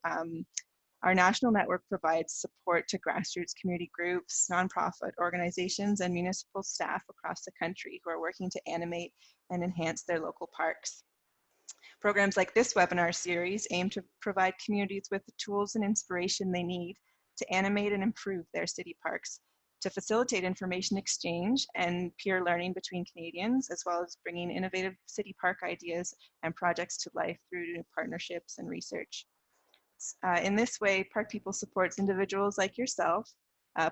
Our national network provides support to grassroots community groups, nonprofit organizations, and municipal staff across the country who are working to animate and enhance their local parks. Programs like this webinar series aim to provide communities with the tools and inspiration they need to animate and improve their city parks, to facilitate information exchange and peer learning between Canadians, as well as bringing innovative city park ideas and projects to life through new partnerships and research. In this way, Park People supports individuals like yourself,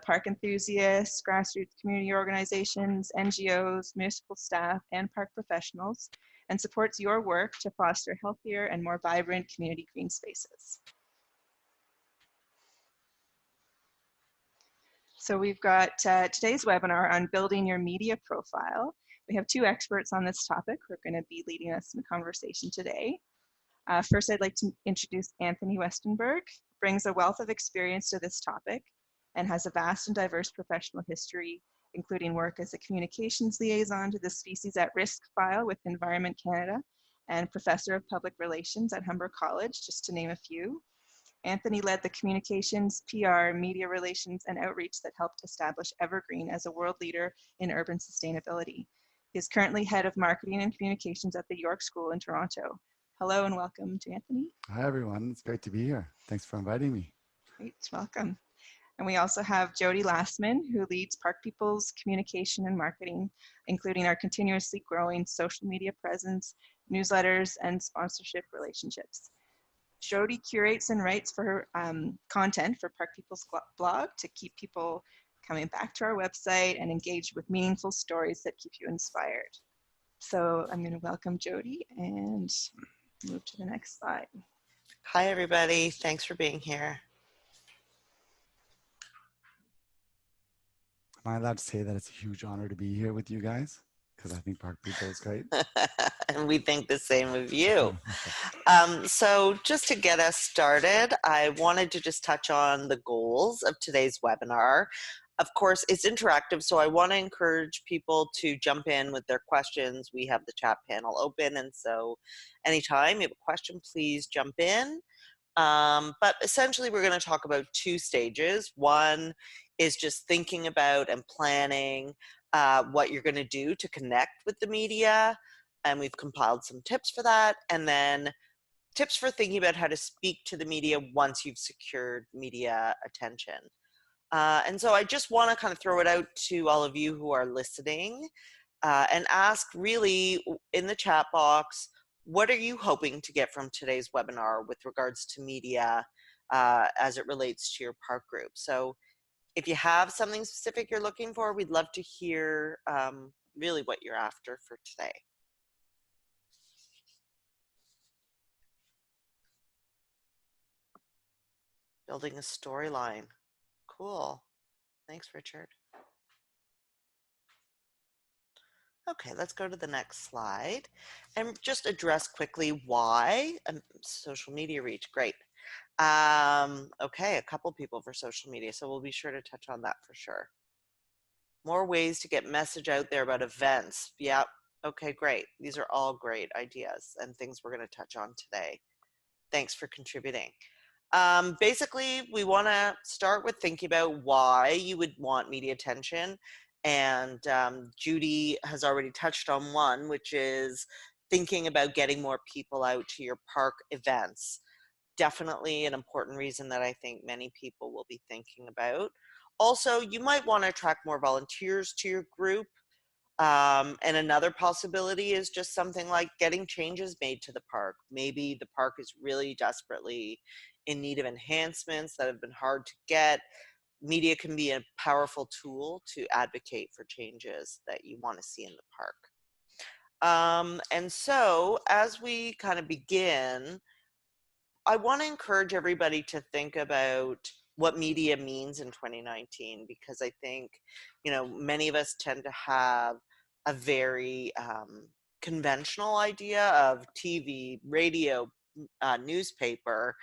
park enthusiasts, grassroots community organizations, NGOs, municipal staff, and park professionals, and supports your work to foster healthier and more vibrant community green spaces. So we've got today's webinar on building your media profile. We have two experts on this topic who are going to be leading us in the conversation today. First, I'd like to introduce Anthony Westenberg. Brings a wealth of experience to this topic and has a vast and diverse professional history, including work as a communications liaison to the Species at Risk file with Environment Canada and professor of public relations at Humber College, just to name a few. Anthony led the communications, PR, media relations, and outreach that helped establish Evergreen as a world leader in urban sustainability. He is currently head of marketing and communications at the York School in Toronto. Hello and welcome to Anthony. Hi everyone, it's great to be here. Thanks for inviting me. Great, welcome. And we also have Jody Lastman, who leads Park People's communication and marketing, including our continuously growing social media presence, newsletters, and sponsorship relationships. Jody curates and writes for content for Park People's blog to keep people coming back to our website and engaged with meaningful stories that keep you inspired. So I'm going to welcome Jody and move to the next slide. Hi, everybody. Thanks for being here. Am I allowed to say that it's a huge honor to be here with you guys? Because I think Park People is great. And we think the same of you. So just to get us started, I wanted to just touch on the goals of today's webinar. Of course, it's interactive, so I want to encourage people to jump in with their questions. We have the chat panel open, and so anytime you have a question, please jump in. But essentially, we're going to talk about two stages. One is just thinking about and planning what you're going to do to connect with the media, and we've compiled some tips for that, and then tips for thinking about how to speak to the media once you've secured media attention. And so I just want to kind of throw it out to all of you who are listening and ask really in the chat box, what are you hoping to get from today's webinar with regards to media as it relates to your park group? So if you have something specific you're looking for, we'd love to hear really what you're after for today. Building a storyline. Cool. Thanks, Richard. Okay, let's go to the next slide and just address quickly why social media reach. Great. Okay, a couple people for social media, so we'll be sure to touch on that for sure. More ways to get message out there about events. Yep. Okay, great. These are all great ideas and things we're going to touch on today. Thanks for contributing. Basically, we want to start with thinking about why you would want media attention. And Judy has already touched on one, which is thinking about getting more people out to your park events. Definitely an important reason that I think many people will be thinking about. Also, you might want to attract more volunteers to your group. And another possibility is just something like getting changes made to the park. Maybe the park is really desperately in need of enhancements that have been hard to get. Media can be a powerful tool to advocate for changes that you want to see in the park. And so as we kind of begin, I want to encourage everybody to think about what media means in 2019, because I think, you know, many of us tend to have a very conventional idea of TV, radio, newspaper,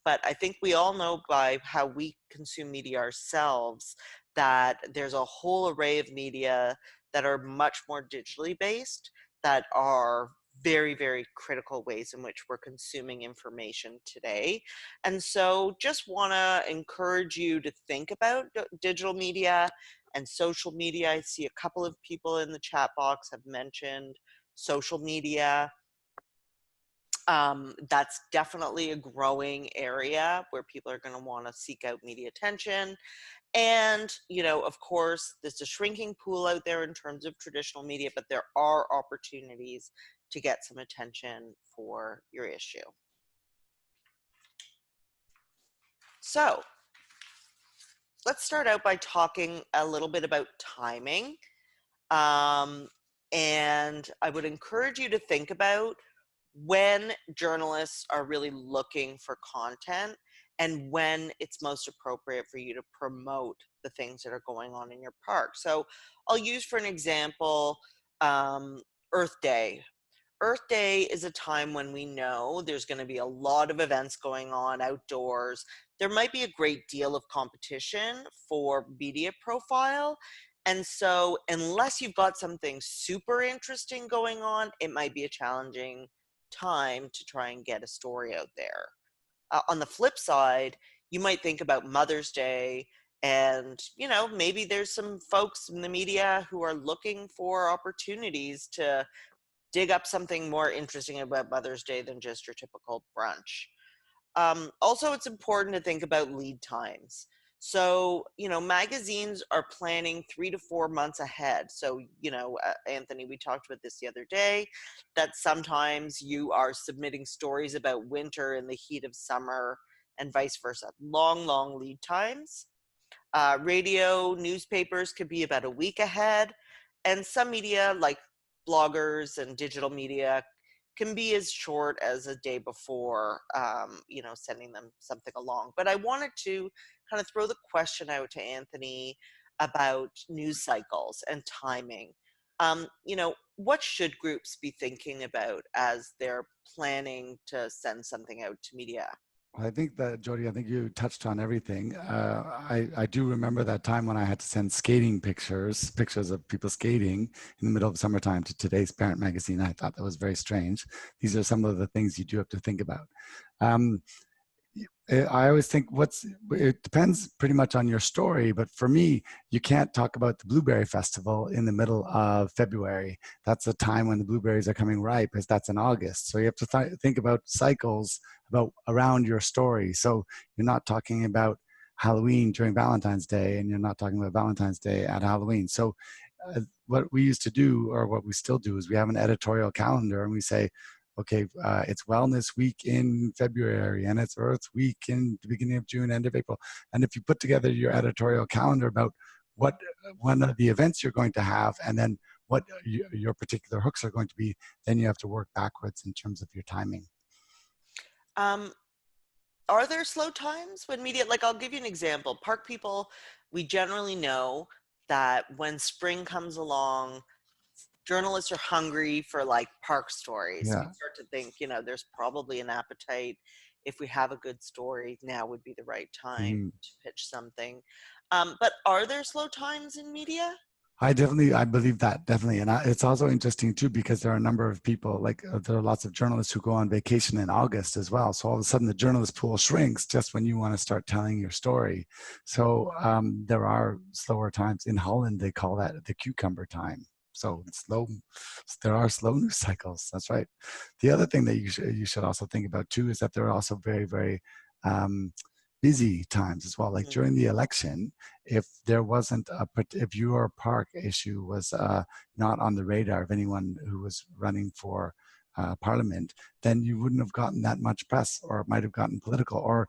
but I think we all know by how we consume media ourselves that there's a whole array of media that are much more digitally based, that are very, very critical ways in which we're consuming information today. And so just want to encourage you to think about digital media and social media. I see a couple of people in the chat box have mentioned social media. That's definitely a growing area where people are going to want to seek out media attention. And, of course, there's a shrinking pool out there in terms of traditional media, but there are opportunities to get some attention for your issue. So let's start out by talking a little bit about timing. And I would encourage you to think about when journalists are really looking for content and when it's most appropriate for you to promote the things that are going on in your park. So I'll use for an example, Earth Day. Earth Day is a time when we know there's going to be a lot of events going on outdoors. There might be a great deal of competition for media profile. And so, unless you've got something super interesting going on, it might be a challenging time to try and get a story out there. On the flip side, you might think about Mother's Day, and maybe there's some folks in the media who are looking for opportunities to dig up something more interesting about Mother's Day than just your typical brunch. Also, it's important to think about lead times. So, magazines are planning 3 to 4 months ahead. So, Anthony, we talked about this the other day, that sometimes you are submitting stories about winter in the heat of summer and vice versa. Long, long lead times. Radio, newspapers could be about a week ahead. And some media, like bloggers and digital media, can be as short as a day before, sending them something along. But I wanted to kind of throw the question out to Anthony about news cycles and timing. What should groups be thinking about as they're planning to send something out to media? I think that, Jody, I think you touched on everything. I do remember that time when I had to send skating pictures of people skating in the middle of summertime to today's Parent magazine. I thought that was very strange. These are some of the things you do have to think about. I always think it depends pretty much on your story, but for me, you can't talk about the Blueberry Festival in the middle of February. That's the time when the blueberries are coming ripe, because that's in August. So you have to think about cycles around your story. So you're not talking about Halloween during Valentine's Day, and you're not talking about Valentine's Day at Halloween. So what we used to do, or what we still do, is we have an editorial calendar, and we say, okay, it's Wellness Week in February, and it's Earth Week in the beginning of June, end of April. And if you put together your editorial calendar about one of the events you're going to have, and then what your particular hooks are going to be, then you have to work backwards in terms of your timing. Are there slow times when media, like I'll give you an example. Park people, we generally know that when spring comes along, journalists are hungry for like park stories. Yeah. We start to think, there's probably an appetite. If we have a good story, now would be the right time to pitch something. But are there slow times in media? I believe that, definitely. And it's also interesting too, because there are a number of people, like there are lots of journalists who go on vacation in August as well. So all of a sudden the journalist pool shrinks just when you want to start telling your story. So there are slower times. In Holland, they call that the cucumber time. So there are slow news cycles. That's right. The other thing that you should also think about too is that there are also very, very busy times as well. Like during the election, if your park issue was not on the radar of anyone who was running for parliament, then you wouldn't have gotten that much press, or it might have gotten political, or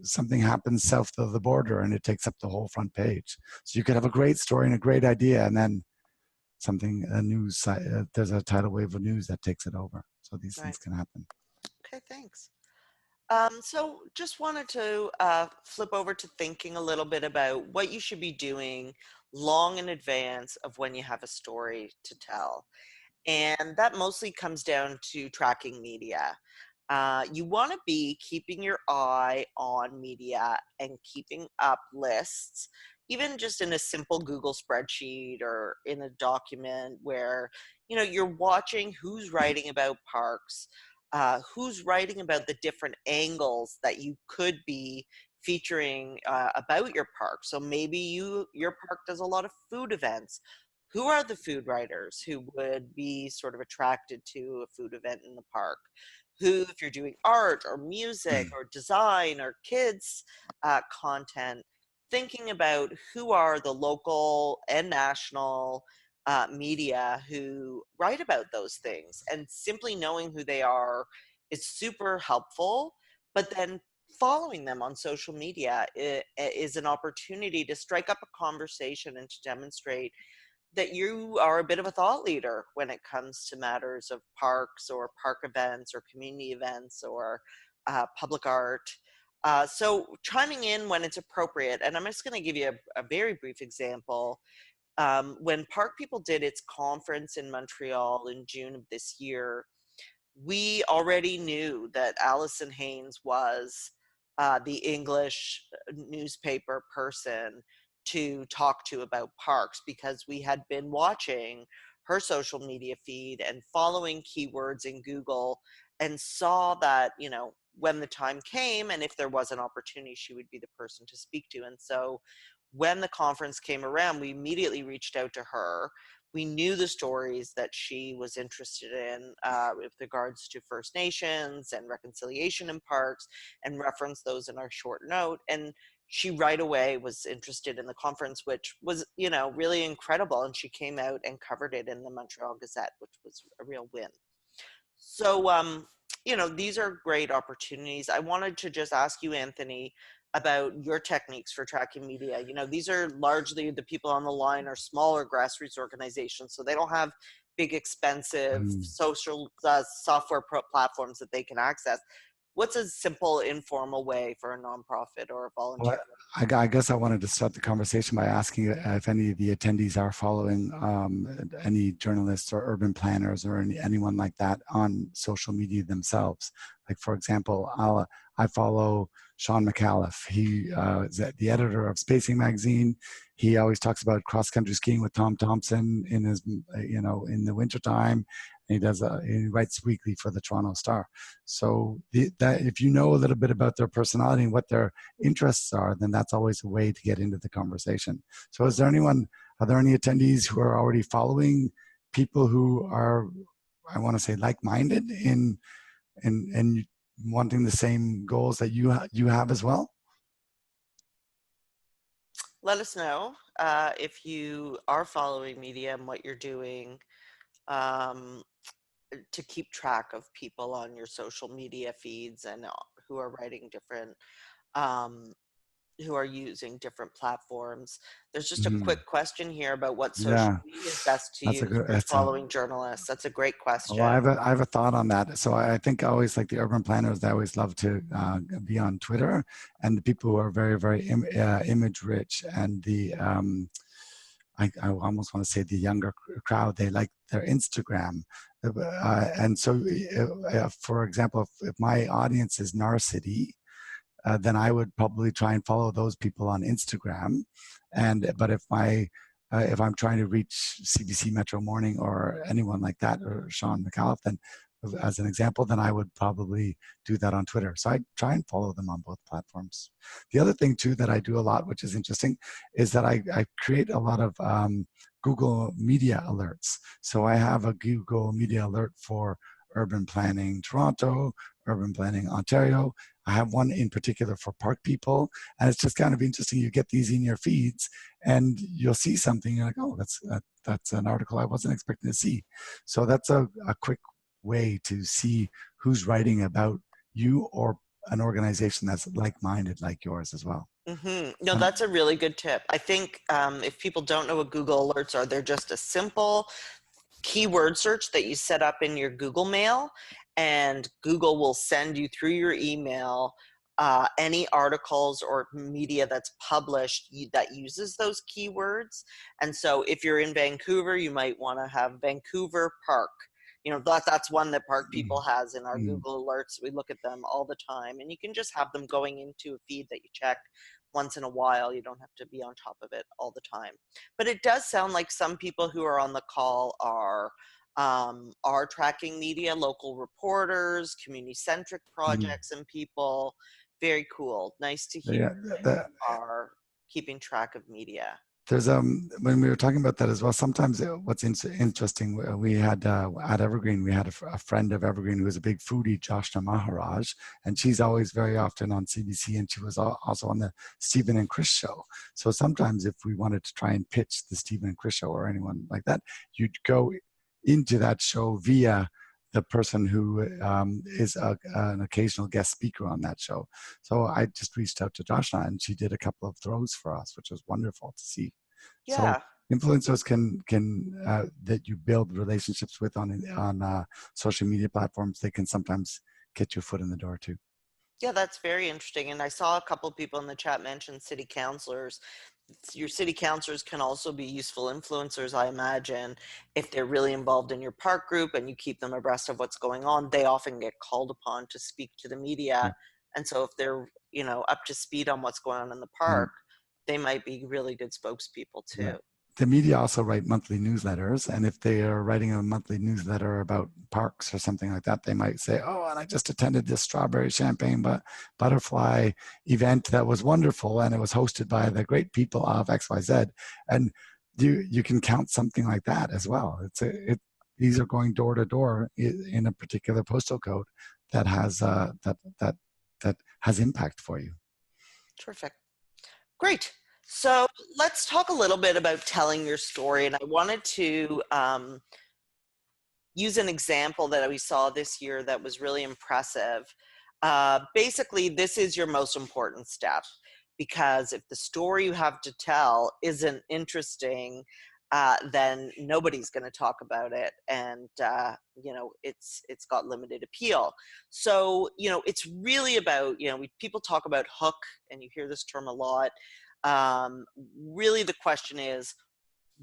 something happens south of the border and it takes up the whole front page. So you could have a great story and a great idea, and then there's a tidal wave of news that takes it over. So these things can happen. Okay, thanks. So just wanted to flip over to thinking a little bit about what you should be doing long in advance of when you have a story to tell. And that mostly comes down to tracking media. You want to be keeping your eye on media and keeping up lists. even just in a simple Google spreadsheet or in a document where, you know, you're watching who's writing about parks, who's writing about the different angles that you could be featuring about your park. So maybe your park does a lot of food events. Who are the food writers who would be sort of attracted to a food event in the park? Who, if you're doing art or music or design or kids content, thinking about who are the local and national media who write about those things, and simply knowing who they are is super helpful. But then following them on social media is an opportunity to strike up a conversation and to demonstrate that you are a bit of a thought leader when it comes to matters of parks or park events or community events or public art. So chiming in when it's appropriate, and I'm just going to give you a very brief example. When Park People did its conference in Montreal in June of this year, we already knew that Allison Haynes was the English newspaper person to talk to about parks, because we had been watching her social media feed and following keywords in Google, and saw that, you know, when the time came and if there was an opportunity, she would be the person to speak to. And so when the conference came around, we immediately reached out to her. We knew the stories that she was interested in with regards to First Nations and reconciliation in parks, and referenced those in our short note. And she right away was interested in the conference, which was, you know, really incredible. And she came out and covered it in the Montreal Gazette, which was a real win. So, you know, these are great opportunities. I wanted to just ask you, Anthony, about your techniques for tracking media. You know, these are largely, the people on the line are smaller grassroots organizations, so they don't have big, expensive social software platforms that they can access. What's a simple, informal way for a nonprofit or a volunteer? Well, I guess I wanted to start the conversation by asking if any of the attendees are following any journalists or urban planners or anyone like that on social media themselves. Like, for example, I follow Sean McAuliffe. He is the editor of Spacing Magazine. He always talks about cross-country skiing with Tom Thompson in his, you know, in the wintertime. He he writes weekly for the Toronto Star. So that if you know a little bit about their personality and what their interests are, then that's always a way to get into the conversation. So are there any attendees who are already following people who are, I want to say, like-minded in wanting the same goals that you have as well? Let us know if you are following media and what you're doing um, to keep track of people on your social media feeds, and who are writing different, um, who are using different platforms. There's just a quick question here about what social Yeah, media is best to that's a use good. for following journalists. That's a great Well, question. I have a thought on that. So I think I always like the urban planners. They always love to be on Twitter, and the people who are very image rich, and I almost want to say the younger crowd. They like their Instagram, and so for example, if my audience is Narcity, then I would probably try and follow those people on Instagram. But if I'm trying to reach CBC Metro Morning or anyone like that, or Sean McAuliffe, then as an example, then I would probably do that on Twitter. So I try and follow them on both platforms. The other thing too that I do a lot, which is interesting, is that I create a lot of Google Media alerts. So I have a Google Media alert for urban planning Toronto, urban planning Ontario. I have one in particular for park people, and it's just kind of interesting. You get these in your feeds, and you'll see something. You're like, oh, that's an article I wasn't expecting to see. So that's a quick way to see who's writing about you or an organization that's like-minded like yours as well. No, And that's a really good tip. I think if people don't know what Google Alerts are, they're just a simple keyword search that you set up in your Google Mail, and Google will send you through your email any articles or media that's published that uses those keywords. And so if you're in Vancouver, you might want to have Vancouver Park. You know, that's one that Park People has in our mm, Google Alerts. We look at them all the time, and you can just have them going into a feed that you check once in a while. You don't have to be on top of it all the time. But it does sound like some people who are on the call are tracking media, local reporters, community-centric Mm. projects and people. Very cool. Nice to hear Yeah, that you are keeping track of media. there's when we were talking about that as well, sometimes what's interesting, we had at Evergreen, we had a friend of Evergreen who was a big foodie, Joshna Maharaj, and she's always very often on CBC, and she was also on the Stephen and Chris show. So sometimes if we wanted to try and pitch the Stephen and Chris show or anyone like that, you'd go into that show via the person who is an occasional guest speaker on that show. So I just reached out to Joshna, and she did a couple of throws for us, which was wonderful to see. So Yeah. influencers can that you build relationships with on social media platforms, they can sometimes get your foot in the door too. Yeah, that's very interesting. And I saw a couple of people in the chat mention city councilors. Your city councilors can also be useful influencers, I imagine, if they're really involved in your park group and you keep them abreast of what's going on. They often get called upon to speak to the media. Yeah. And so if they're, up to speed on what's going on in the Yeah. park, they might be really good spokespeople Yeah. too. The media also write monthly newsletters, and if they are writing a monthly newsletter about parks or something like that, they might say, "Oh, and I just attended this strawberry champagne butterfly event that was wonderful, and it was hosted by the great people of XYZ." And you can count something like that as well. These are going door to door in a particular postal code that has that has impact for you. Terrific. Great. So let's talk a little bit about telling your story. And I wanted to use an example that we saw this year that was really impressive. Basically, this is your most important step, because if the story you have to tell isn't interesting, then nobody's going to talk about it, and it's got limited appeal. So it's really about people talk about hook, and you hear this term a lot. Really, the question is,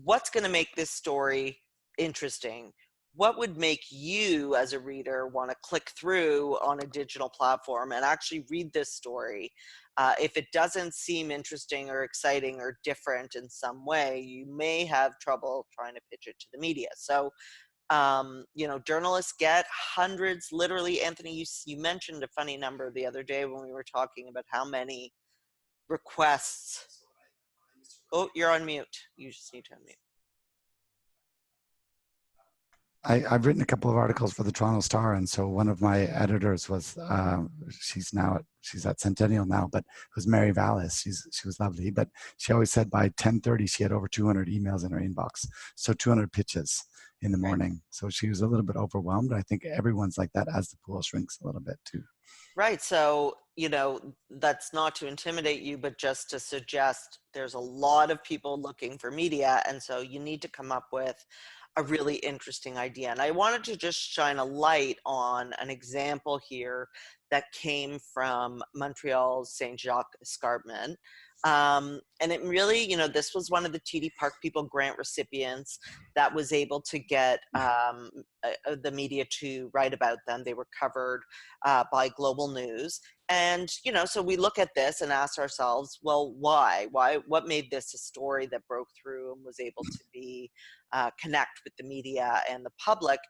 what's going to make this story interesting? What would make you as a reader want to click through on a digital platform and actually read this story? If it doesn't seem interesting or exciting or different in some way, you may have trouble trying to pitch it to the media. So, journalists get hundreds, literally. Anthony, you mentioned a funny number the other day when we were talking about how many requests. Oh, you're on mute. You just need to unmute. I've written a couple of articles for the Toronto Star, and so one of my editors was she's at Centennial now, but it was Mary Vallis. She was lovely, but she always said by 10:30 she had over 200 emails in her inbox, so 200 pitches in the morning. So she was a little bit overwhelmed. I think everyone's like that as the pool shrinks a little bit too. Right. So, that's not to intimidate you, but just to suggest there's a lot of people looking for media. And so you need to come up with a really interesting idea. And I wanted to just shine a light on an example here that came from Montreal's Saint Jacques Escarpment. And it really, this was one of the TD Park People grant recipients that was able to get the media to write about them. They were covered by Global News. And, so we look at this and ask ourselves, well, why? What made this a story that broke through and was able to be connect with the media and the public?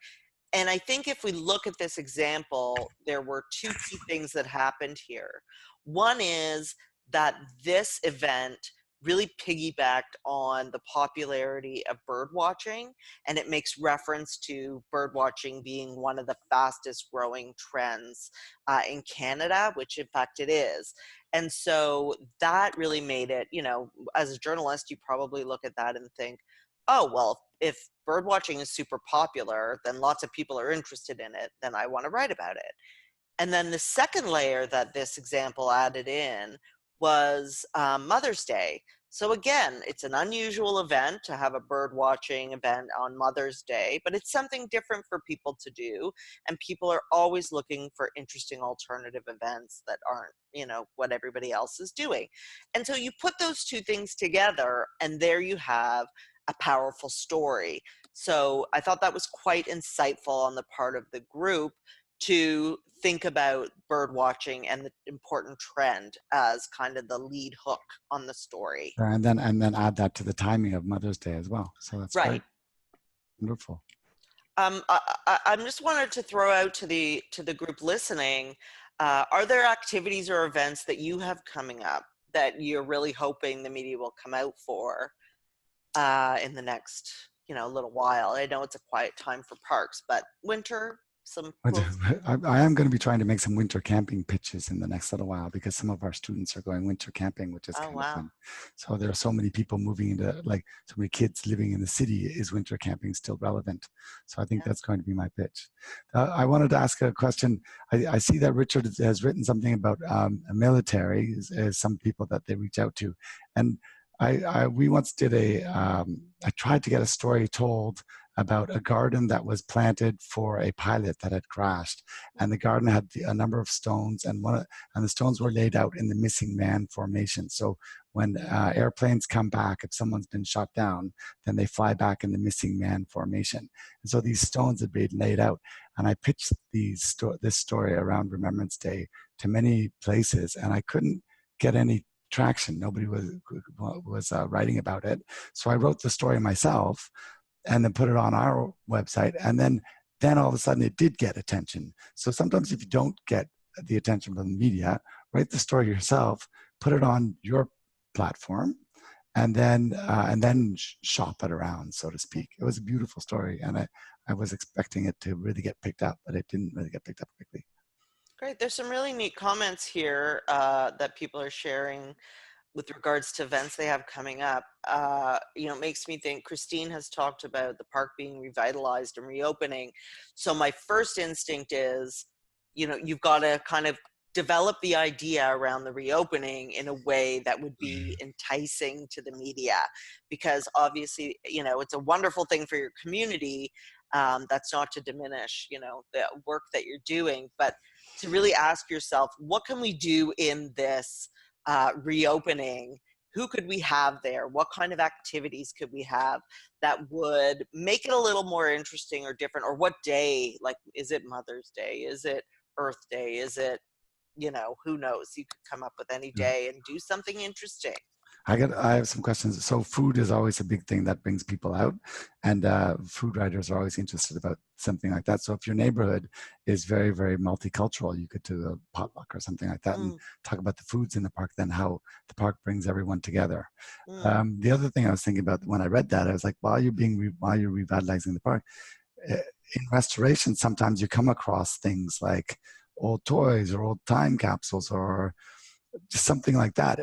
And I think if we look at this example, there were two key things that happened here. One is that this event really piggybacked on the popularity of bird watching, and it makes reference to bird watching being one of the fastest growing trends in Canada, which in fact it is. And so that really made it, as a journalist, you probably look at that and think, oh, well, if bird watching is super popular, then lots of people are interested in it, then I want to write about it. And then the second layer that this example added in was Mother's Day. So again, it's an unusual event to have a bird watching event on Mother's Day, but it's something different for people to do. And people are always looking for interesting alternative events that aren't, what everybody else is doing. And so you put those two things together, and there you have a powerful story. So I thought that was quite insightful on the part of the group to think about bird watching and the important trend as kind of the lead hook on the story. And then add that to the timing of Mother's Day as well. So that's Right. great. Wonderful. I just wanted to throw out to the group listening, are there activities or events that you have coming up that you're really hoping the media will come out for in the next, little while? I know it's a quiet time for parks, but winter, some cool. I am going to be trying to make some winter camping pitches in the next little while, because some of our students are going winter camping, which is Oh, kind wow. of fun. So there are so many people moving into, like, so many kids living in the city. Is winter camping still relevant? So I think that's going to be my pitch. I wanted to ask a question. I see that Richard has written something about a military, as some people that they reach out to. And we once did I tried to get a story told about a garden that was planted for a pilot that had crashed, and the garden had a number of stones, and the stones were laid out in the missing man formation. So when airplanes come back, if someone's been shot down, then they fly back in the missing man formation. And so these stones had been laid out, and I pitched this story around Remembrance Day to many places, and I couldn't get any traction. Nobody was writing about it. So I wrote the story myself, and then put it on our website, and then all of a sudden it did get attention. So sometimes if you don't get the attention from the media, write the story yourself, put it on your platform, and then shop it around, so to speak. It was a beautiful story, and I was expecting it to really get picked up, but it didn't really get picked up quickly. Great. There's some really neat comments here that people are sharing with regards to events they have coming up. It makes me think Christine has talked about the park being revitalized and reopening. So my first instinct is, you've got to kind of develop the idea around the reopening in a way that would be enticing to the media, because obviously, it's a wonderful thing for your community. That's not to diminish, the work that you're doing, but to really ask yourself, what can we do in this reopening? Who could we have there? What kind of activities could we have that would make it a little more interesting or different? Or what day? Like, is it Mother's Day? Is it Earth Day? Is it, who knows? You could come up with any day and do something interesting. I have some questions. So food is always a big thing that brings people out, and food writers are always interested about something like that. So if your neighborhood is very, very multicultural, you could do a potluck or something like that and talk about the foods in the park, then how the park brings everyone together. The other thing I was thinking about when I read that, I was like, while you're revitalizing the park, in restoration, sometimes you come across things like old toys or old time capsules or just something like that.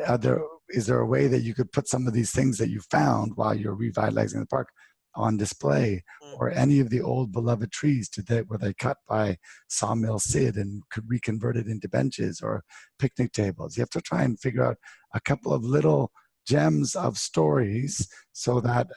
Is there a way that you could put some of these things that you found while you're revitalizing the park on display, or any of the old beloved trees? Were they cut by Sawmill Sid and could reconverted into benches or picnic tables? You have to try and figure out a couple of little gems of stories, so that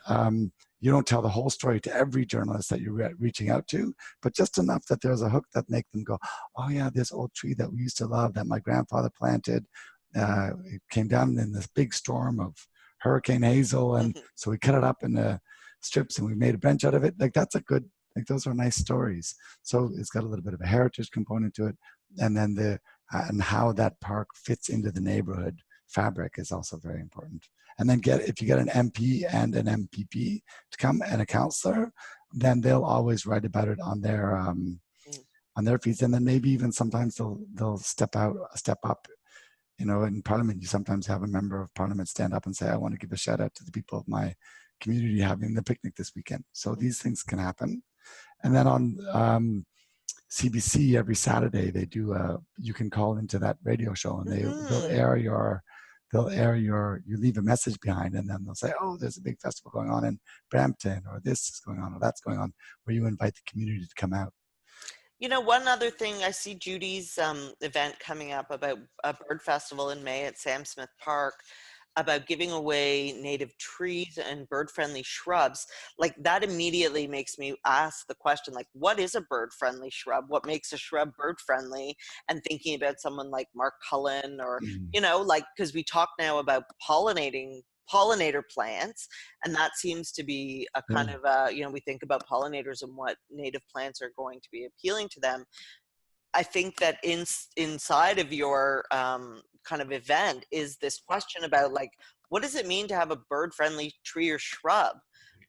you don't tell the whole story to every journalist that you're reaching out to, but just enough that there's a hook that make them go, oh yeah, this old tree that we used to love that my grandfather planted, it came down in this big storm of Hurricane Hazel, and so we cut it up into strips and we made a bench out of it. Like, that's a good, like, those are nice stories. So it's got a little bit of a heritage component to it, and then and how that park fits into the neighborhood fabric is also very important. And then if you get an MP and an MPP to come, and a counselor, then they'll always write about it on their feeds, and then maybe even sometimes they'll step up. In Parliament, you sometimes have a member of Parliament stand up and say, I want to give a shout out to the people of my community having the picnic this weekend. So these things can happen. And then on CBC every Saturday, they do you can call into that radio show, and you leave a message behind, and then they'll say, oh, there's a big festival going on in Brampton, or this is going on, or that's going on, where you invite the community to come out. One other thing, I see Judy's event coming up about a bird festival in May at Sam Smith Park, about giving away native trees and bird-friendly shrubs. Like, that immediately makes me ask the question, like, what is a bird-friendly shrub? What makes a shrub bird-friendly? And thinking about someone like Mark Cullen, or, because we talk now about pollinator plants, and that seems to be a kind of we think about pollinators and what native plants are going to be appealing to them. I think that inside of your kind of event is this question about like, what does it mean to have a bird-friendly tree or shrub?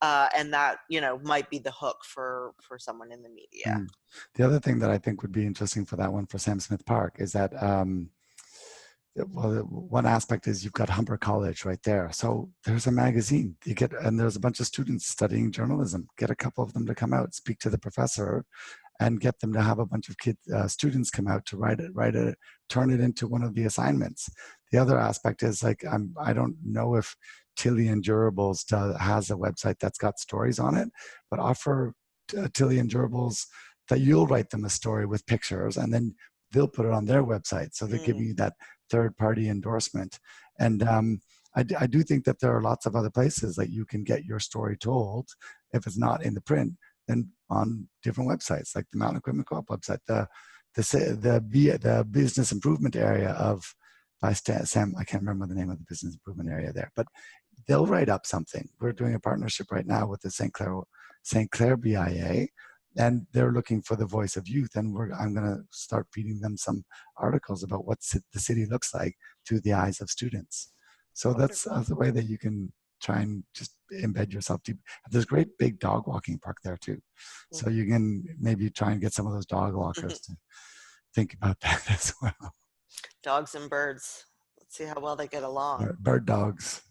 And that, you know, might be the hook for someone in the media. Mm. The other thing that I think would be interesting for that one for Sam Smith Park is that well, one aspect is you've got Humber College right there. So there's a magazine. You get, and there's a bunch of students studying journalism. Get a couple of them to come out, speak to the professor, and get them to have a bunch of students come out to write it, turn it into one of the assignments. The other aspect is like, I don't know if Tilly and Durables has a website that's got stories on it, but offer Tilly and Durables that you'll write them a story with pictures, and then they'll put it on their website. So they're giving you that third-party endorsement. And I do think that there are lots of other places that you can get your story told. If it's not in the print, then on different websites, like the Mountain Equipment Co-op website, the business improvement area of by Sam. I can't remember the name of the business improvement area there, but they'll write up something. We're doing a partnership right now with the St. Clair BIA, and they're looking for the voice of youth. And I'm going to start feeding them some articles about what the city looks like through the eyes of students. So that's the way that you can try and just embed yourself deep. There's a great big dog walking park there too. So you can maybe try and get some of those dog walkers to think about that as well. Dogs and birds. Let's see how well they get along. Bird dogs.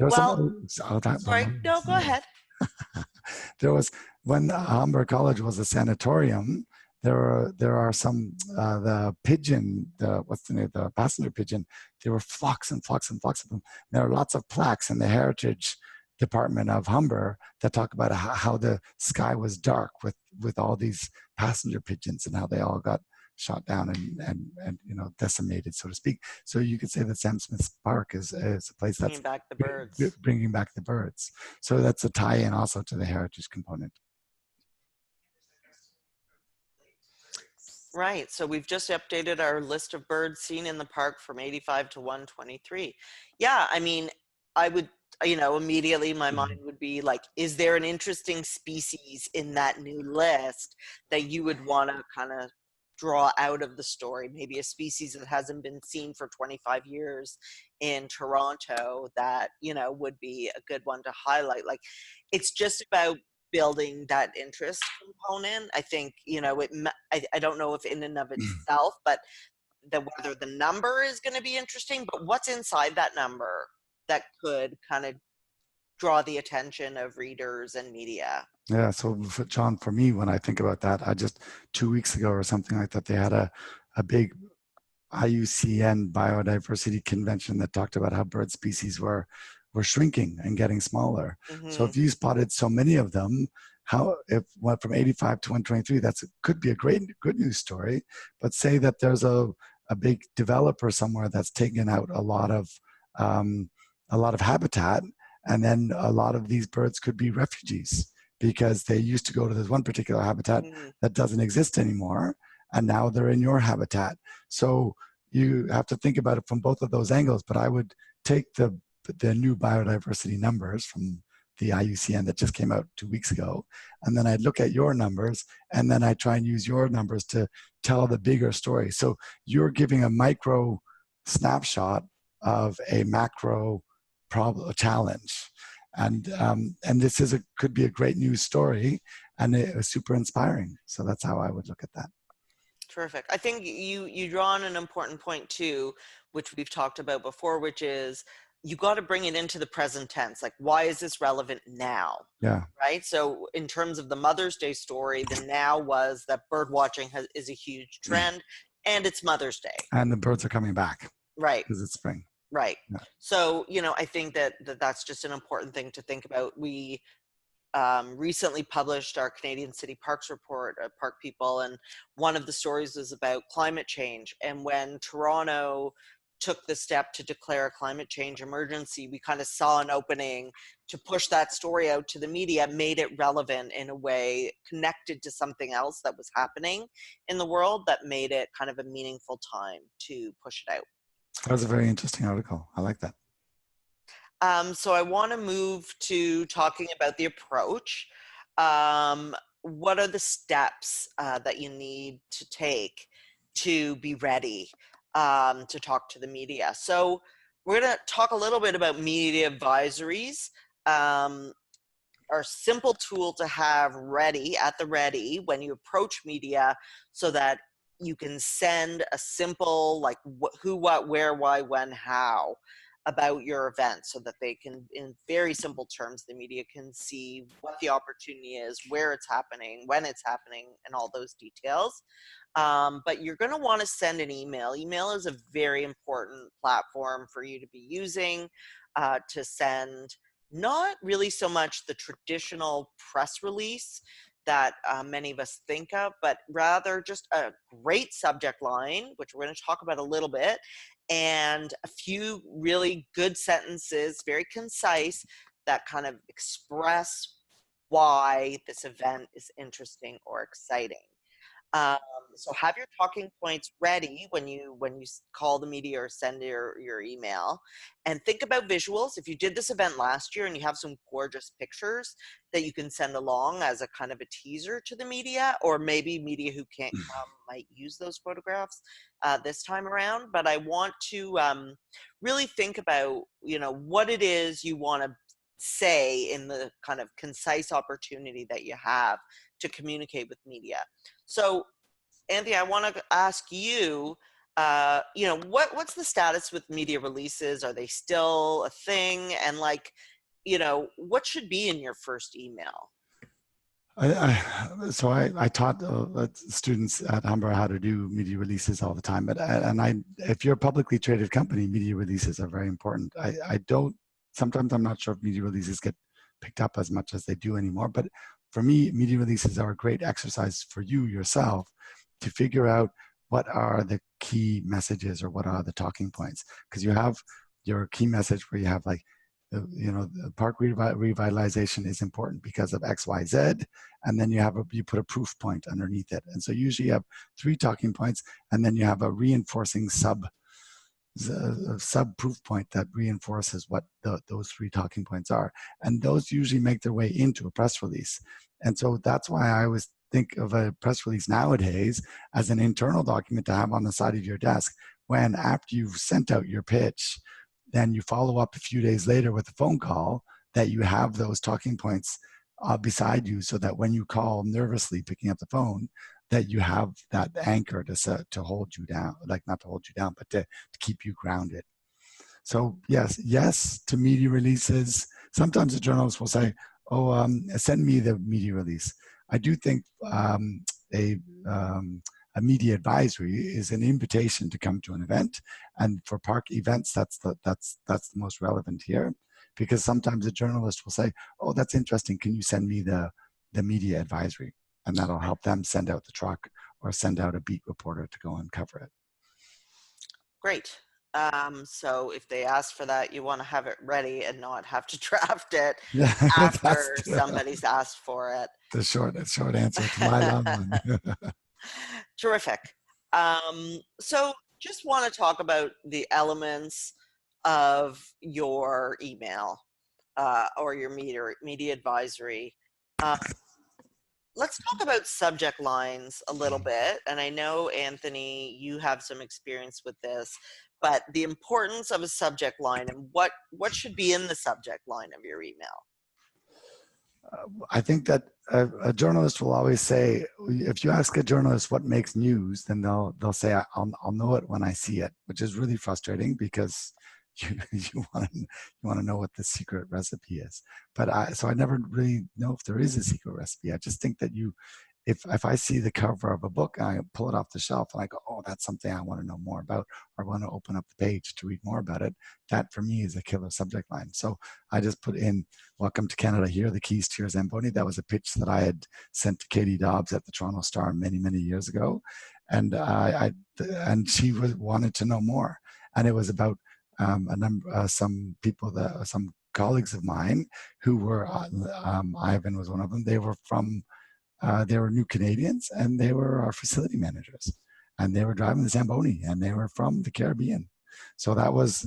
Well, sorry, no, go ahead. There was, when Humber College was a sanatorium, there are some the pigeon, what's the name, the passenger pigeon. There were flocks and flocks and flocks of them. There are lots of plaques in the heritage department of Humber that talk about how the sky was dark with all these passenger pigeons and how they all got shot down and you know, decimated, so to speak. So you could say that Sam Smith Park is a place that's bringing back the birds. Bringing back the birds. So that's a tie-in also to the heritage component. Right. So we've just updated our list of birds seen in the park from 85 to 123. Yeah, I mean, I would, you know, immediately my mind would be like, is there an interesting species in that new list that you would want to kind of draw out of the story? Maybe a species that hasn't been seen for 25 years in Toronto that, you know, would be a good one to highlight. Like, it's just about building that interest component. I think, you know, I don't know if in and of itself, but whether the number is going to be interesting, but what's inside that number that could kind of draw the attention of readers and media. Yeah, so for John, for me, when I think about that, I just 2 weeks ago or something like that, they had a big IUCN biodiversity convention that talked about how bird species were shrinking and getting smaller. So if you spotted so many of them, how if went from 85 to 123, could be a good news story. But say that there's a big developer somewhere that's taken out a lot of habitat, and then a lot of these birds could be refugees because they used to go to this one particular habitat that doesn't exist anymore, and now they're in your habitat. So you have to think about it from both of those angles. But I would take the new biodiversity numbers from the IUCN that just came out 2 weeks ago, and then I'd look at your numbers, and then I try and use your numbers to tell the bigger story. So you're giving a micro snapshot of a macro problem, challenge, and this could be a great news story, and it was super inspiring. So that's how I would look at that. Terrific. I think you draw on an important point too, which we've talked about before, which is you got to bring it into the present tense. Like, why is this relevant now? Yeah. Right. So in terms of the Mother's Day story, the now was that bird watching is a huge trend, and it's Mother's Day. And the birds are coming back. Right. Because it's spring. Right. Yeah. So, you know, I think that's just an important thing to think about. We recently published our Canadian City Parks report, Park People, and one of the stories was about climate change. And when Toronto took the step to declare a climate change emergency, we kind of saw an opening to push that story out to the media, made it relevant in a way, connected to something else that was happening in the world, that made it kind of a meaningful time to push it out. That was a very interesting article. I like that. So I want to move to talking about the approach. what are the steps that you need to take to be ready to talk to the media? So we're going to talk a little bit about media advisories. Are a simple tool to have ready at the ready when you approach media, so that you can send a simple like who, what, where, why, when, how about your event, so that they can, in very simple terms, the media can see what the opportunity is, where it's happening, when it's happening, and all those details. But you're going to want to send an email. Email is a very important platform for you to be using to send not really so much the traditional press release that many of us think of, but rather just a great subject line, which we're going to talk about a little bit, and a few really good sentences, very concise, that kind of express why this event is interesting or exciting. Um, so have your talking points ready when you call the media or send your email, and think about visuals. If you did this event last year and you have some gorgeous pictures that you can send along as a kind of a teaser to the media, or maybe media who can't come might use those photographs this time around. But I want to really think about, what it is you want to say in the kind of concise opportunity that you have to communicate with media. So, Anthony, I want to ask you, what's the status with media releases? Are they still a thing? And what should be in your first email? I taught students at Humber how to do media releases all the time. If you're a publicly traded company, media releases are very important. Sometimes I'm not sure if media releases get picked up as much as they do anymore. But for me, media releases are a great exercise for you yourself to figure out what are the key messages or what are the talking points. Because you have your key message where you have the park revitalization is important because of X, Y, Z, and then you put a proof point underneath it. And so usually you have 3 talking points, and then you have a reinforcing sub proof point that reinforces what those 3 talking points are. And those usually make their way into a press release. And so that's why I always think of a press release nowadays as an internal document to have on the side of your desk, when after you've sent out your pitch, then you follow up a few days later with a phone call, that you have those talking points beside you, so that when you call nervously picking up the phone, that you have that anchor to hold you down, like not to hold you down, but to keep you grounded. So yes to media releases. Sometimes the journalists will say, send me the media release. I do think a media advisory is an invitation to come to an event, and for park events, that's the most relevant here, because sometimes a journalist will say, "Oh, that's interesting. Can you send me the media advisory?" And that'll help them send out the truck or send out a beat reporter to go and cover it. Great. So if they ask for that, you want to have it ready and not have to draft it after somebody's asked for it. The short answer to my long one. Terrific. So just want to talk about the elements of your email or your media advisory. Let's talk about subject lines a little bit. And I know, Anthony, you have some experience with this, but the importance of a subject line and what should be in the subject line of your email. I think that a journalist will always say, if you ask a journalist what makes news, then they'll say, I'll know it when I see it, which is really frustrating, because you want to know what the secret recipe is. So I never really know if there is a secret recipe. I just think that if I see the cover of a book and I pull it off the shelf and I go, oh, that's something I want to know more about, or I want to open up the page to read more about it, that for me is a killer subject line. So I just put in, "Welcome to Canada, here are the keys to your Zamboni." That was a pitch that I had sent to Katie Dobbs at the Toronto Star many, many years ago. And she wanted to know more. And it was about some colleagues of mine who were, Ivan was one of them. They were new Canadians, and they were our facility managers, and they were driving the Zamboni, and they were from the Caribbean. So that was,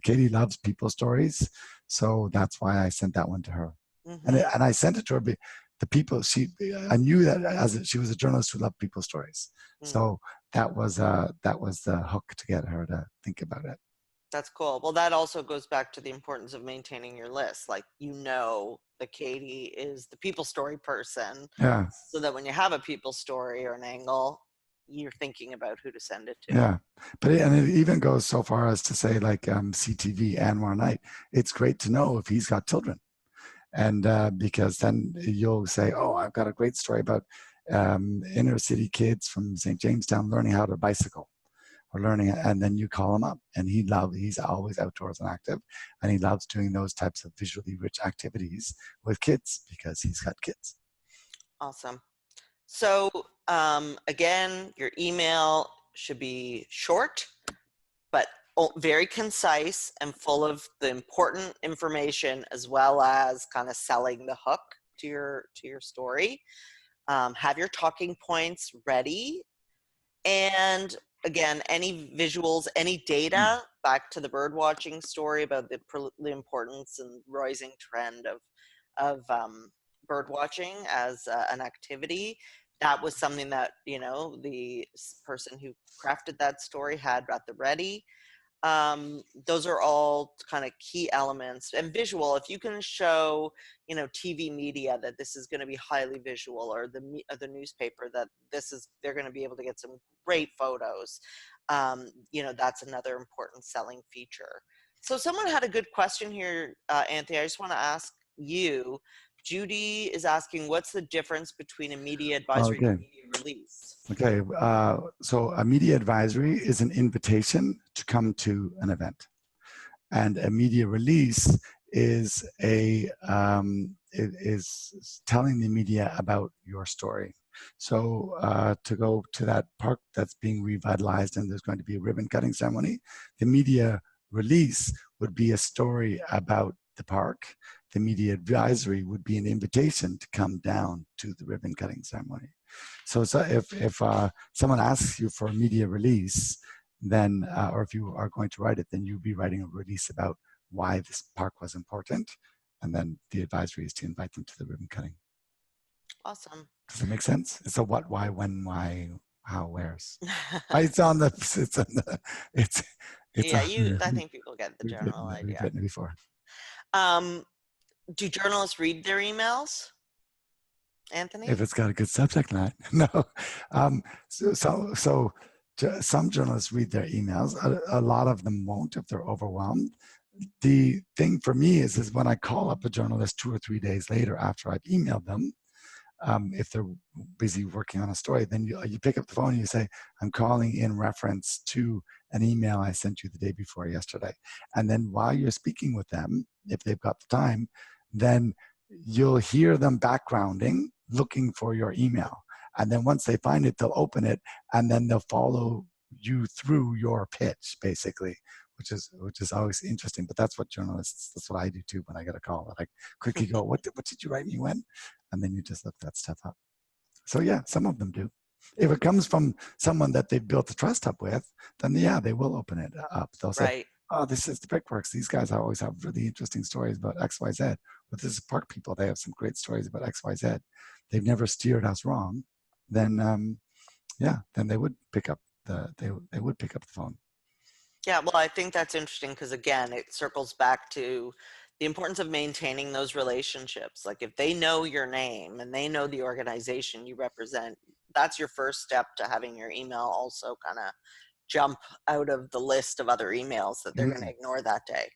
Katie loves people stories. So that's why I sent that one to her. Mm-hmm. And I sent it to her the people, I knew that she was a journalist who loved people's stories. So that was the hook to get her to think about it. That's cool. Well, that also goes back to the importance of maintaining your list. Like, that Katie is the people story person. Yeah. So that when you have a people story or an angle, you're thinking about who to send it to. Yeah. But it even goes so far as to say, like, CTV, Anwar Knight, it's great to know if he's got children. And because then you'll say, oh, I've got a great story about inner city kids from St. Jamestown learning how to bicycle or learning, and then you call him up, and he's always outdoors and active, and he loves doing those types of visually rich activities with kids because he's got kids. Awesome. So again, your email should be short, but very concise and full of the important information, as well as kind of selling the hook to your story. Have your talking points ready, and again, any visuals, any data, back to the bird watching story about the importance and rising trend of bird watching as an activity. That was something that the person who crafted that story had at the ready. Those are all kind of key elements. And visual, if you can show TV media that this is going to be highly visual, or the newspaper that they're going to be able to get some great photos, that's another important selling feature. So someone had a good question here, Anthony. I just want to ask you. Judy is asking, what's the difference between a media advisory and a media release? Okay, so a media advisory is an invitation to come to an event, and a media release is is telling the media about your story. So to go to that park that's being revitalized and there's going to be a ribbon cutting ceremony, the media release would be a story about the park. The media advisory would be an invitation to come down to the ribbon cutting ceremony. So if someone asks you for a media release, then, or if you are going to write it, then you'll be writing a release about why this park was important. And then the advisory is to invite them to the ribbon cutting. Awesome. Does it make sense? It's a what, why, when, why, how, where's. It's on the, it's yeah, I think people get the general idea. We've written it before. Do journalists read their emails, Anthony? If it's got a good subject line. No. So some journalists read their emails. A lot of them won't if they're overwhelmed. The thing for me is when I call up a journalist 2 or 3 days later after I've emailed them, if they're busy working on a story, then you pick up the phone and you say, I'm calling in reference to an email I sent you the day before yesterday. And then while you're speaking with them, if they've got the time, then you'll hear them backgrounding, looking for your email. And then once they find it, they'll open it, and then they'll follow you through your pitch, basically, which is always interesting. But that's what I do too when I get a call. I quickly go, what did you write me when? And then you just look that stuff up. So yeah, some of them do. If it comes from someone that they've built a trust up with, then yeah, they will open it up. They'll say, oh, this is the Brickworks. These guys always have really interesting stories about XYZ. But this is Park People. They have some great stories about XYZ. They've never steered us wrong. Then then they would pick up the phone. Yeah, well, I think that's interesting because, again, it circles back to the importance of maintaining those relationships. Like, if they know your name and they know the organization you represent, that's your first step to having your email also kind of jump out of the list of other emails that they're going to ignore that day.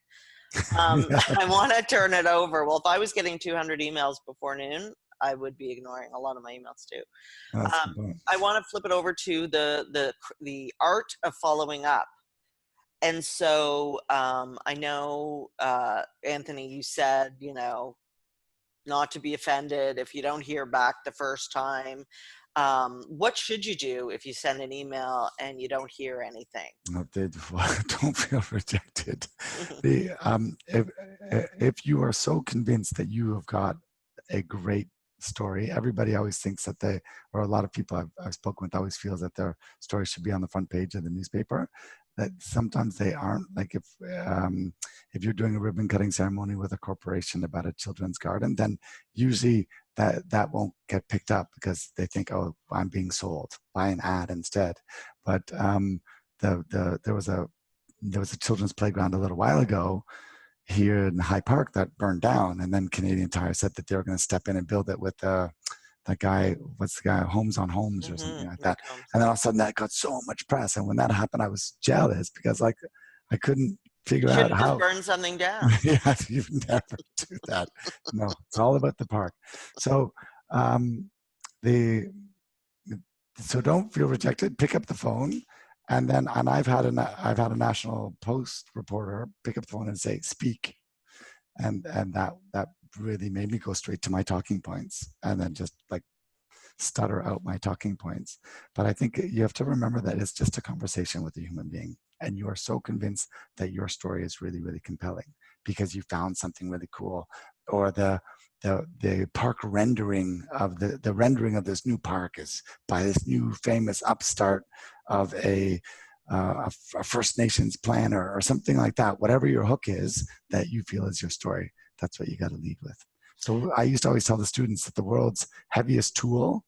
I want to turn it over. Well, if I was getting 200 emails before noon, I would be ignoring a lot of my emails too. I want to flip it over to the art of following up. And so I know, Anthony, you said, not to be offended if you don't hear back the first time. What should you do if you send an email and you don't hear anything? Don't feel rejected. If you are so convinced that you have got a great story, everybody always thinks that or a lot of people I've spoken with always feels that their story should be on the front page of the newspaper. That sometimes they aren't. Like if you're doing a ribbon cutting ceremony with a corporation about a children's garden, then usually that won't get picked up because they think, oh, I'm being sold. Buy an ad instead. But there was a children's playground a little while ago here in High Park that burned down, and then Canadian Tire said that they were going to step in and build it with that guy, what's the guy, Homes on Homes or something like that. And then all of a sudden that got so much press. And when that happened, I was jealous because like I couldn't figure Should out have just how. burned something down. Yeah, you never do that. No, it's all about the park. So the so don't feel rejected. Pick up the phone, and I've had a National Post reporter pick up the phone and say speak, and that really made me go straight to my talking points, and then just like stutter out my talking points. But I think you have to remember that it's just a conversation with a human being, and you are so convinced that your story is really, really compelling because you found something really cool, or the park rendering of the rendering of this new park is by this new famous upstart of a First Nations planner or something like that. Whatever your hook is that you feel is your story, that's what you got to lead with. So I used to always tell the students that the world's heaviest tool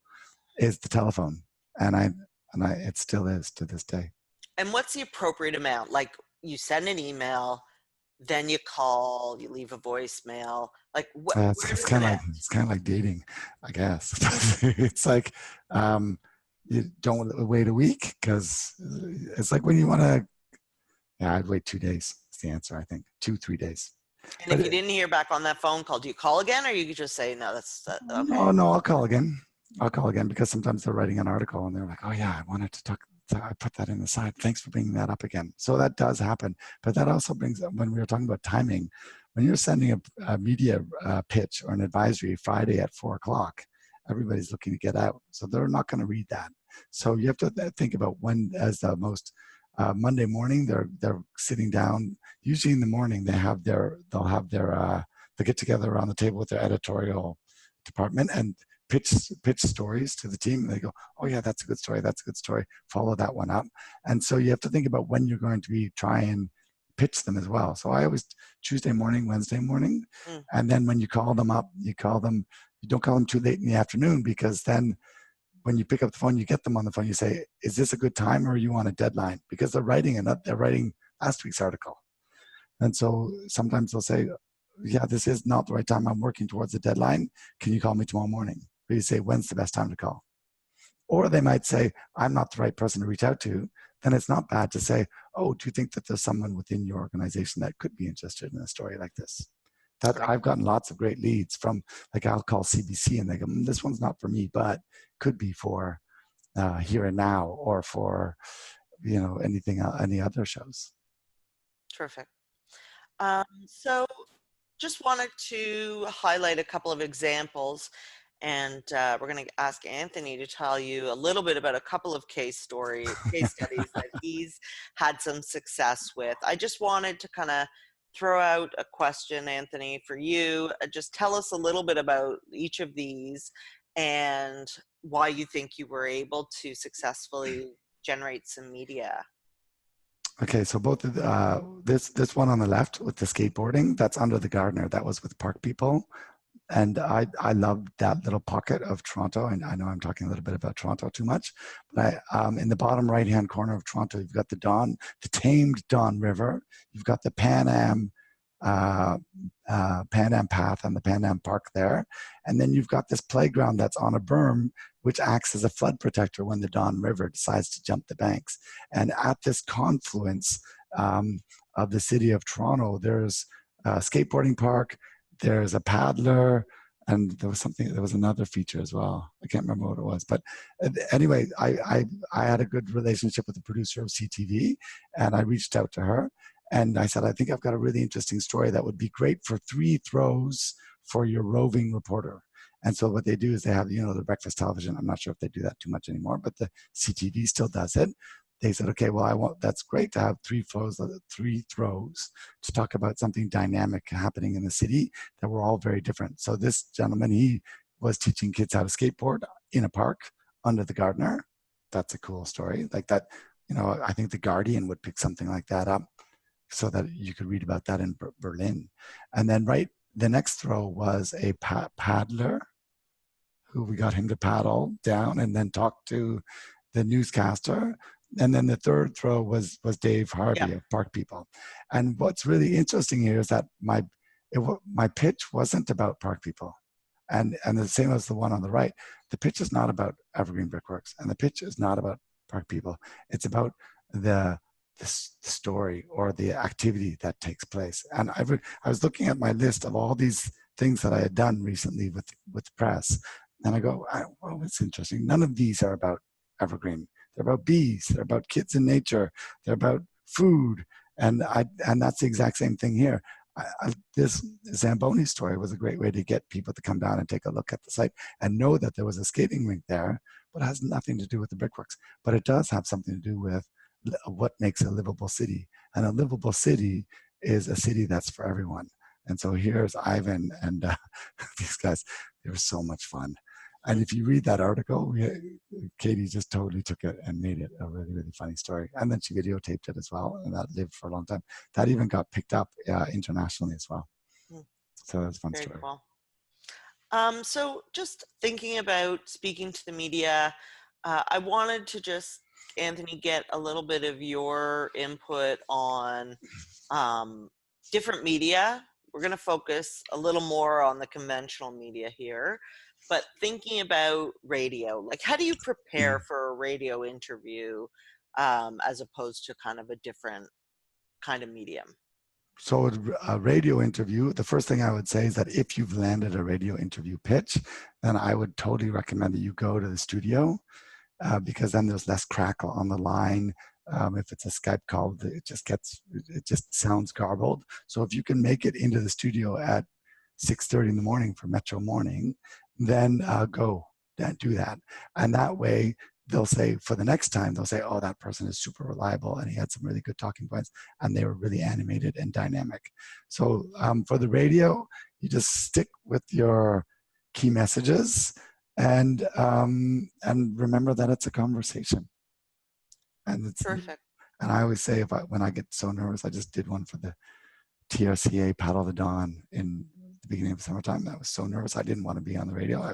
is the telephone, and it still is to this day. And what's the appropriate amount? Like you send an email, then you call, you leave a voicemail. Like what? It's kind of like dating, I guess. It's like you don't wait a week because it's like when you want to. Yeah, I'd wait 2 days. Is the answer, I think. 2-3 days. And if you didn't hear back on that phone call, do you call again, or you could just say no? That's okay. No, I'll call again. I'll call again because sometimes they're writing an article and they're like, oh yeah, I wanted to talk. I put that in the side. Thanks for bringing that up again. So that does happen. But that also brings up, when we were talking about timing, when you're sending a media pitch or an advisory Friday at 4:00, everybody's looking to get out. So they're not going to read that. So you have to think about when as the most Monday morning, they're sitting down. Usually in the morning, they'll get together around the table with their editorial department and pitch stories to the team. And they go, oh yeah, that's a good story. That's a good story. Follow that one up. And so you have to think about when you're going to try and pitch them as well. So I always Tuesday morning, Wednesday morning. And then when you call them up, you don't call them too late in the afternoon, because then when you pick up the phone, you get them on the phone, you say, is this a good time or are you on a deadline? Because they're writing last week's article. And so sometimes they'll say, yeah, this is not the right time. I'm working towards a deadline. Can you call me tomorrow morning? Or you say, when's the best time to call? Or they might say, I'm not the right person to reach out to. Then it's not bad to say, oh, do you think that there's someone within your organization that could be interested in a story like this? That I've gotten lots of great leads from, like I'll call CBC and they go, this one's not for me, but could be for Here and Now or for, any other shows. Terrific. So just wanted to highlight a couple of examples, and we're going to ask Anthony to tell you a little bit about a couple of case studies that he's had some success with. I just wanted to kind of throw out a question, Anthony, for you. Just tell us a little bit about each of these and why you think you were able to successfully generate some media. Okay, so both of this one on the left with the skateboarding, that's Under the Gardener. That was with Park People. And I loved that little pocket of Toronto. And I know I'm talking a little bit about Toronto too much, but in the bottom right-hand corner of Toronto, you've got the tamed Don River. You've got the Pan Am Path and the Pan Am Park there. And then you've got this playground that's on a berm, which acts as a flood protector when the Don River decides to jump the banks. And at this confluence of the city of Toronto, there's a skateboarding park, there's a paddler, and there was another feature as well. I can't remember what it was, but anyway, I had a good relationship with the producer of CTV, and I reached out to her, and I said, I think I've got a really interesting story that would be great for 3 throws for your roving reporter. And so what they do is they have, the breakfast television. I'm not sure if they do that too much anymore, but the CTV still does it. They said, okay, well, that's great to have 3 throws to talk about something dynamic happening in the city that were all very different. So this gentleman, he was teaching kids how to skateboard in a park under the Gardener. That's a cool story. Like that, I think the Guardian would pick something like that up so that you could read about that in Berlin. And then the next throw was a paddler who we got him to paddle down and then talk to the newscaster. And then the third throw was Dave Harvey of Park People. And what's really interesting here is that my pitch wasn't about Park People. And the same as the one on the right, the pitch is not about Evergreen Brickworks, and the pitch is not about Park People. It's about the story or the activity that takes place. And I was looking at my list of all these things that I had done recently with press, and I go, oh, it's interesting. None of these are about Evergreen. They're about bees. They're about kids in nature. They're about food, and that's the exact same thing here. This Zamboni story was a great way to get people to come down and take a look at the site and know that there was a skating rink there, but it has nothing to do with the brickworks. But it does have something to do with what makes a livable city. And a livable city is a city that's for everyone. And so here's Ivan and these guys. They were so much fun. And if you read that article, Katie just totally took it and made it a really, really funny story. And then she videotaped it as well, and that lived for a long time. That even got picked up internationally as well. So that's a fun story. Cool. So just thinking about speaking to the media, I wanted to just, Anthony, get a little bit of your input on different media. We're going to focus a little more on the conventional media here, but thinking about radio, like how do you prepare for a radio interview as opposed to kind of a different kind of medium? So a radio interview, the first thing I would say is that if you've landed a radio interview pitch, then I would totally recommend that you go to the studio because then there's less crackle on the line. If it's a Skype call, it just sounds garbled. So if you can make it into the studio at 6:30 in the morning for Metro Morning, then go do that. And that way they'll say, for the next time, they'll say, oh, that person is super reliable and he had some really good talking points and they were really animated and dynamic. So for the radio, you just stick with your key messages and remember that it's a conversation. And it's perfect. And I always say, when I get so nervous, I just did one for the TRCA Paddle the Dawn in the beginning of summertime. I was so nervous. I didn't want to be on the radio. I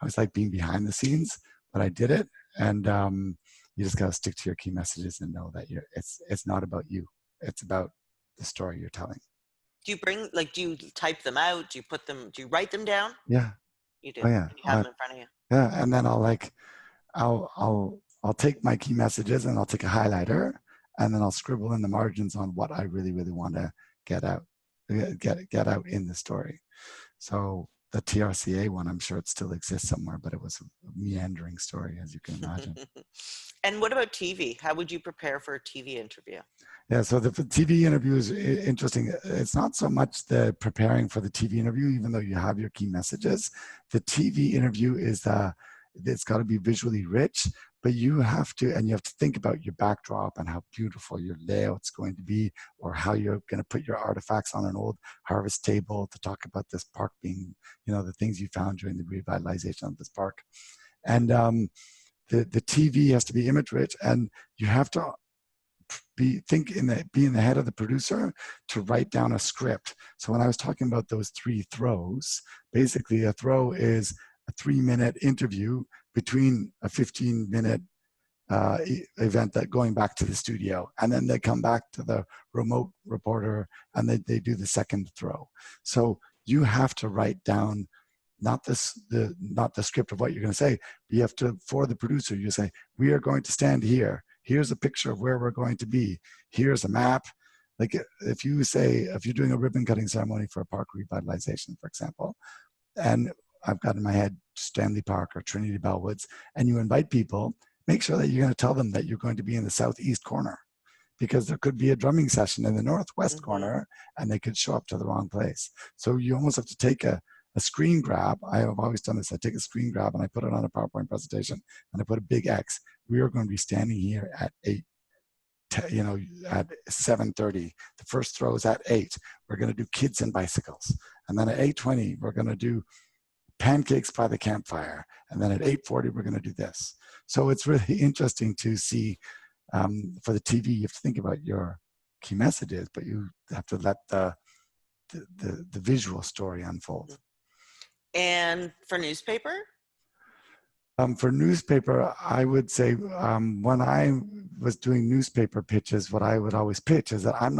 was like being behind the scenes, but I did it. And you just got to stick to your key messages and know that it's not about you. It's about the story you're telling. Do you type them out? Do you write them down? Yeah. You do. Oh, yeah. And you have them in front of you. Yeah. And then I'll take my key messages and I'll take a highlighter and then I'll scribble in the margins on what I really, really want to get out in the story. So the TRCA one, I'm sure it still exists somewhere, but it was a meandering story, as you can imagine. And what about TV? How would you prepare for a TV interview? Yeah, so the TV interview is interesting. It's not so much the preparing for the TV interview, even though you have your key messages. The TV interview is it's got to be visually rich, but you have to think about your backdrop and how beautiful your layout's going to be, or how you're going to put your artifacts on an old harvest table to talk about this park being, the things you found during the revitalization of this park. And the TV has to be image rich, and you have to be in the head of the producer to write down a script. So when I was talking about those 3 throws, basically a throw is a 3-minute interview between a 15-minute event that going back to the studio, and then they come back to the remote reporter and they do the second throw. So you have to write down not the script of what you're going to say, but you have to, for the producer, you say, we are going to stand here. Here's a picture of where we're going to be. Here's a map. Like if you're doing a ribbon cutting ceremony for a park revitalization, for example, and I've got in my head Stanley Park or Trinity Bellwoods, and you invite people, make sure that you're going to tell them that you're going to be in the southeast corner, because there could be a drumming session in the northwest corner and they could show up to the wrong place. So you almost have to take a screen grab. I have always done this. I take a screen grab and I put it on a PowerPoint presentation and I put a big X. We are going to be standing here at 7:30. The first throw is at 8. We're going to do kids and bicycles. And then at 8:20, we're going to do pancakes by the campfire. And then at 8:40, we're going to do this. So it's really interesting to see. For the TV, you have to think about your key messages, but you have to let the visual story unfold. And for newspaper? For newspaper, I would say when I was doing newspaper pitches, what I would always pitch is that I'm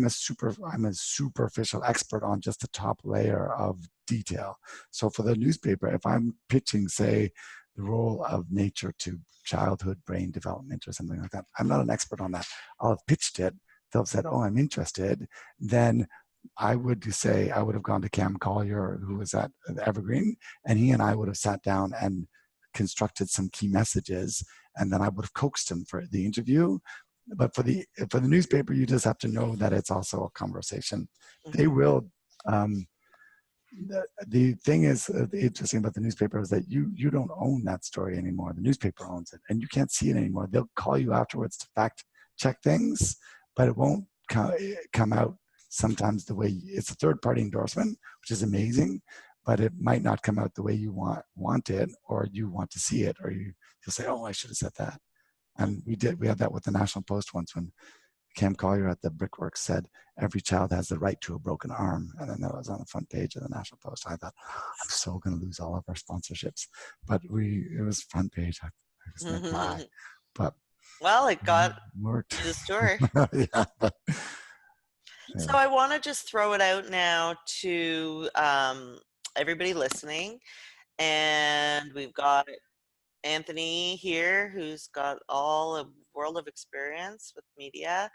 a superficial expert on just the top layer of detail. So for the newspaper, if I'm pitching, say, the role of nature to childhood brain development or something like that, I'm not an expert on that. I'll have pitched it. They'll have said, "Oh, I'm interested." Then I would have gone to Cam Collier, who was at Evergreen, and he and I would have sat down and constructed some key messages, and then I would have coaxed him for the interview. But for the newspaper, you just have to know that it's also a conversation. They will. The thing is, interesting about the newspaper is that you don't own that story anymore. The newspaper owns it, and you can't see it anymore. They'll call you afterwards to fact check things, but it won't come out sometimes the way it's a third party endorsement, which is amazing, but it might not come out the way you want it, or you want to see it, or you'll say, "Oh, I should have said that." And we had that with the National Post once when Cam Collier at the Brickworks said, "Every child has the right to a broken arm." And then that was on the front page of the National Post. I thought, I'm so going to lose all of our sponsorships. But it was front page. I was going to cry. But well, it got worked. the story. Yeah, but, yeah. So I want to just throw it out now to everybody listening. And we've got Anthony here, who's got all a world of experience with media.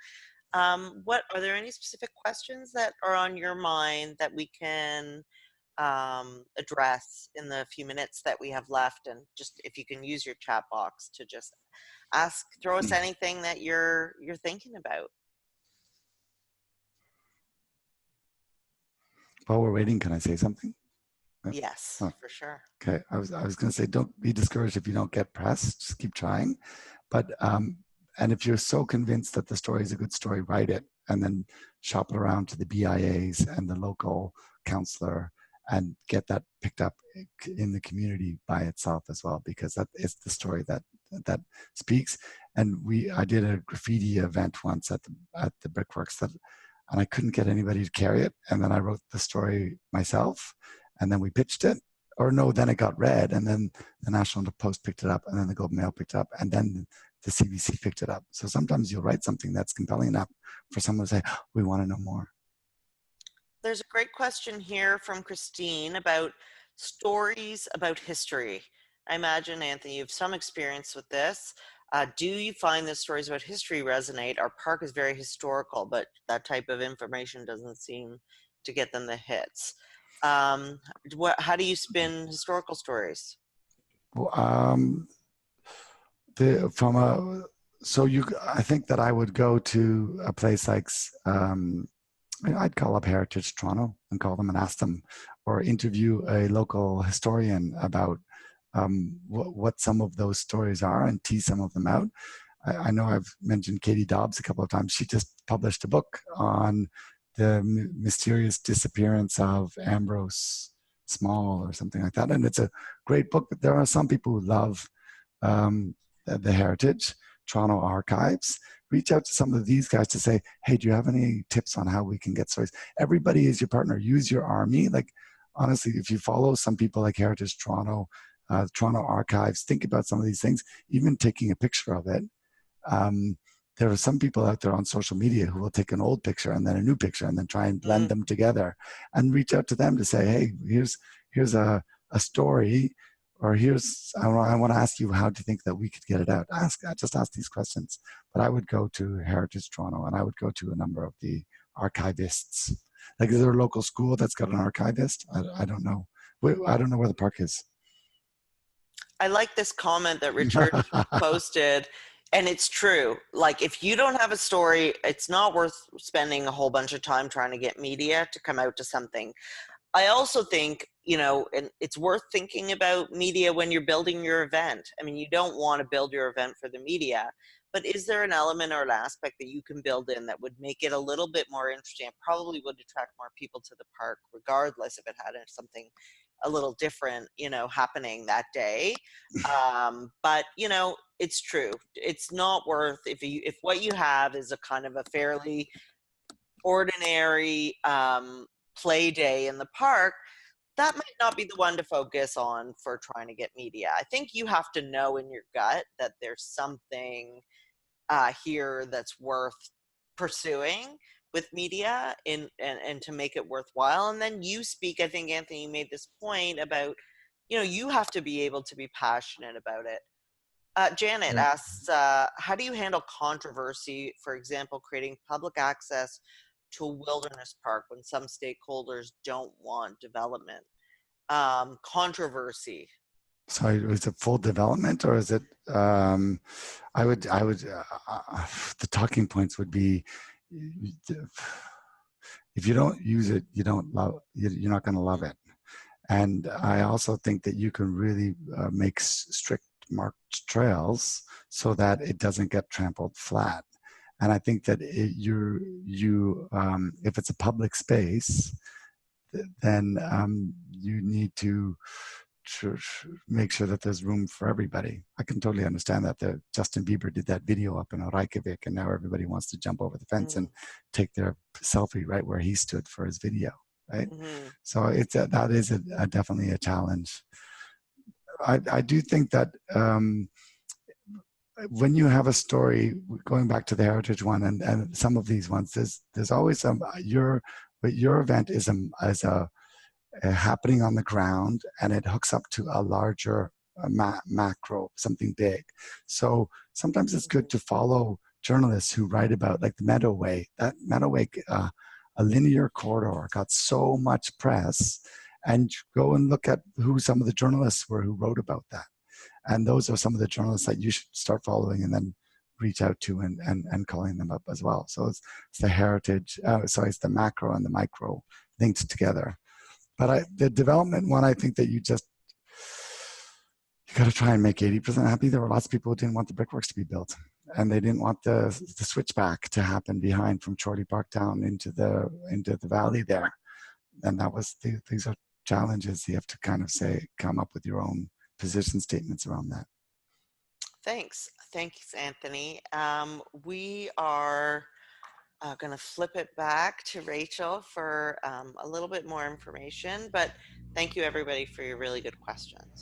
What are there any specific questions that are on your mind that we can address in the few minutes that we have left? And just if you can use your chat box to just throw us anything that you're thinking about. While we're waiting, can I say something? Yes, for sure. Okay, I was going to say, don't be discouraged if you don't get press. Just keep trying. But and if you're so convinced that the story is a good story, write it and then shop it around to the BIAs and the local counselor and get that picked up in the community by itself as well, because that is the story that speaks. And I did a graffiti event once at the Brickworks and I couldn't get anybody to carry it, and then I wrote the story myself, and then we pitched it. Or no, then it got read, and then the National Post picked it up, and then the Globe and Mail picked it up, and then the CBC picked it up. So sometimes you'll write something that's compelling enough for someone to say, oh, we want to know more. There's a great question here from Christine about stories about history. I imagine, Anthony, you have some experience with this. Do you find that stories about history resonate? Our park is very historical, but that type of information doesn't seem to get them the hits. How do you spin historical stories? I think that I would go to a place like I'd call up Heritage Toronto and call them and ask them, or interview a local historian about what some of those stories are and tease some of them out. I know I've mentioned Katie Dobbs a couple of times. She just published a book on the mysterious disappearance of Ambrose Small or something like that. And it's a great book, but there are some people who love the Heritage Toronto Archives. Reach out to some of these guys to say, hey, do you have any tips on how we can get stories? Everybody is your partner. Use your army. Like, honestly, if you follow some people like Heritage Toronto, Toronto Archives, think about some of these things, even taking a picture of it. There are some people out there on social media who will take an old picture and then a new picture and then try and blend them together, and reach out to them to say, hey, here's a story, or I want to ask you, how do you think that we could get it out? Just ask these questions. But I would go to Heritage Toronto, and I would go to a number of the archivists. Like, is there a local school that's got an archivist? I don't know. I don't know where the park is. I like this comment that Richard posted, and it's true. Like, if you don't have a story, it's not worth spending a whole bunch of time trying to get media to come out to something. I also think, and it's worth thinking about media when you're building your event. I mean, you don't want to build your event for the media, but is there an element or an aspect that you can build in that would make it a little bit more interesting and probably would attract more people to the park, regardless if it had something a little different, happening that day. But, it's true. It's not worth, if what you have is a kind of a fairly ordinary play day in the park, that might not be the one to focus on for trying to get media. I think you have to know in your gut that there's something here that's worth pursuing with media and to make it worthwhile. And then you speak, I think, Anthony, you made this point about, you have to be able to be passionate about it. Janet Yeah. asks, how do you handle controversy, for example, creating public access to a wilderness park when some stakeholders don't want development? Controversy. So is it full development, or is it? I would. The talking points would be, if you don't use it, you don't love. You're not going to love it. And I also think that you can really make strict marked trails so that it doesn't get trampled flat. And I think that if it's a public space, then you need to make sure that there's room for everybody. I can totally understand that. Justin Bieber did that video up in Reykjavik, and now everybody wants to jump over the fence and take their selfie right where he stood for his video, right? Mm-hmm. So that is definitely a challenge. I do think that when you have a story, going back to the heritage one and some of these ones, there's always your event is a happening on the ground, and it hooks up to a larger macro, something big. So sometimes it's good to follow journalists who write about, like the Meadoway. That Meadoway, a linear corridor, got so much press, and go and look at who some of the journalists were who wrote about that. And those are some of the journalists that you should start following and then reach out to and calling them up as well. So it's the heritage, it's the macro and the micro linked together. But the development one, I think that you got to try and make 80% happy. There were lots of people who didn't want the brickworks to be built, and they didn't want the switchback to happen behind from Chorley Park down into the valley there. And these are challenges. You have to kind of come up with your own position statements around that. Thanks, Anthony. We are going to flip it back to Rachel for a little bit more information, but thank you everybody for your really good questions.